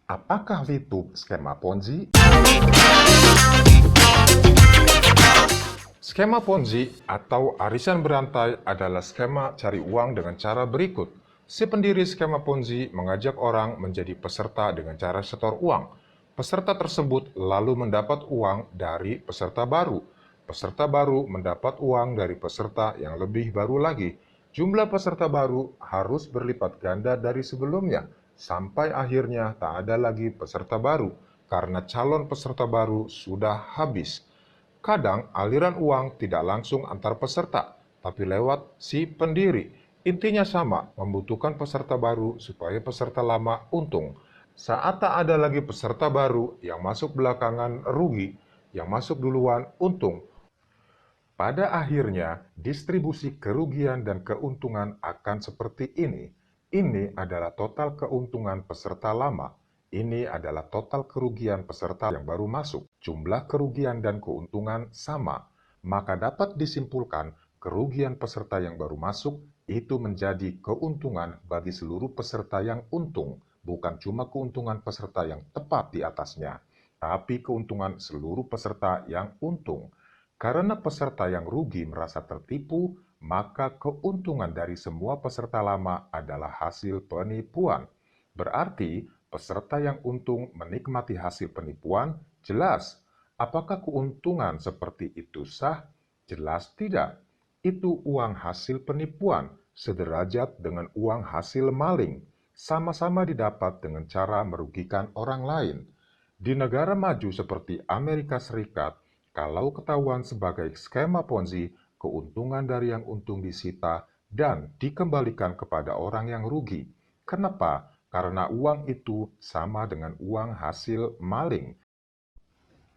Apakah VTube skema Ponzi? Skema Ponzi atau arisan berantai adalah skema cari uang dengan cara berikut. Si pendiri skema Ponzi mengajak orang menjadi peserta dengan cara setor uang. Peserta tersebut lalu mendapat uang dari peserta baru. Peserta baru mendapat uang dari peserta yang lebih baru lagi. Jumlah peserta baru harus berlipat ganda dari sebelumnya, sampai akhirnya tak ada lagi peserta baru, karena calon peserta baru sudah habis. Kadang aliran uang tidak langsung antar peserta, tapi lewat si pendiri. Intinya sama, membutuhkan peserta baru supaya peserta lama untung. Saat tak ada lagi peserta baru, yang masuk belakangan rugi, yang masuk duluan untung. Pada akhirnya, distribusi kerugian dan keuntungan akan seperti ini. Ini adalah total keuntungan peserta lama. Ini adalah total kerugian peserta yang baru masuk. Jumlah kerugian dan keuntungan sama. Maka dapat disimpulkan, kerugian peserta yang baru masuk itu menjadi keuntungan bagi seluruh peserta yang untung. Bukan cuma keuntungan peserta yang tepat di atasnya, tapi keuntungan seluruh peserta yang untung. Karena peserta yang rugi merasa tertipu, maka keuntungan dari semua peserta lama adalah hasil penipuan. Berarti, peserta yang untung menikmati hasil penipuan, jelas. Apakah keuntungan seperti itu sah? Jelas tidak. Itu uang hasil penipuan, sederajat dengan uang hasil maling. Sama-sama didapat dengan cara merugikan orang lain. Di negara maju seperti Amerika Serikat, kalau ketahuan sebagai skema Ponzi, keuntungan dari yang untung disita dan dikembalikan kepada orang yang rugi. Kenapa? Karena uang itu sama dengan uang hasil maling.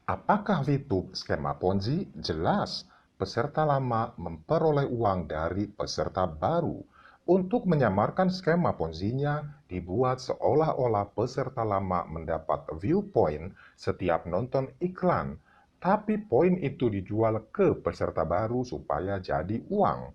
Apakah VTube skema Ponzi? Jelas, peserta lama memperoleh uang dari peserta baru. Untuk menyamarkan skema Ponzi-nya, dibuat seolah-olah peserta lama mendapat viewpoint setiap nonton iklan. Tapi poin itu dijual ke peserta baru supaya jadi uang.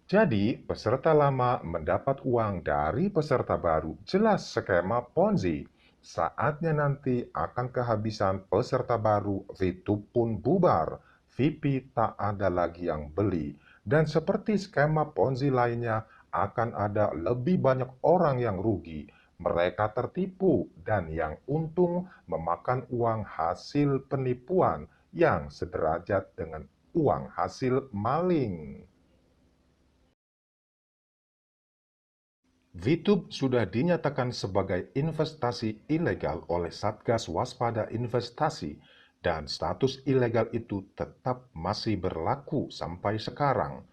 Jadi, peserta lama mendapat uang dari peserta baru. Jelas skema Ponzi. Saatnya nanti akan kehabisan peserta baru, VTube pun bubar. VIP tak ada lagi yang beli. Dan seperti skema Ponzi lainnya, akan ada lebih banyak orang yang rugi. Mereka tertipu dan yang untung memakan uang hasil penipuan yang sederajat dengan uang hasil maling. VTube sudah dinyatakan sebagai investasi ilegal oleh Satgas Waspada Investasi dan status ilegal itu tetap masih berlaku sampai sekarang.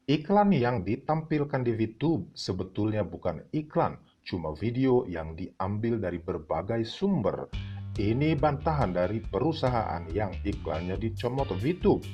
Iklan yang ditampilkan di VTube sebetulnya bukan iklan, cuma video yang diambil dari berbagai sumber. Ini bantahan dari perusahaan yang iklannya dicomot VTube.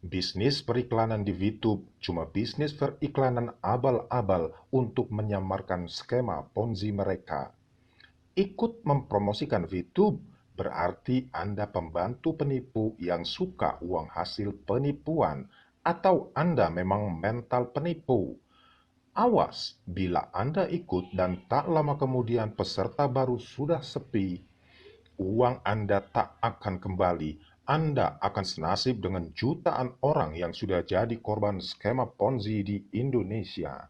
Bisnis periklanan di VTube cuma bisnis periklanan abal-abal untuk menyamarkan skema Ponzi mereka. Ikut mempromosikan VTube berarti Anda pembantu penipu yang suka uang hasil penipuan, atau Anda memang mental penipu. Awas, bila Anda ikut dan tak lama kemudian peserta baru sudah sepi, uang Anda tak akan kembali. Anda akan senasib dengan jutaan orang yang sudah jadi korban skema Ponzi di Indonesia.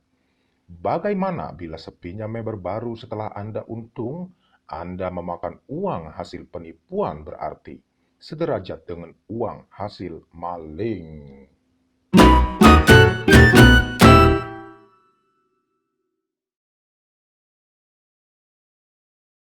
Bagaimana bila sepinya member baru setelah Anda untung? Anda memakan uang hasil penipuan berarti sederajat dengan uang hasil maling.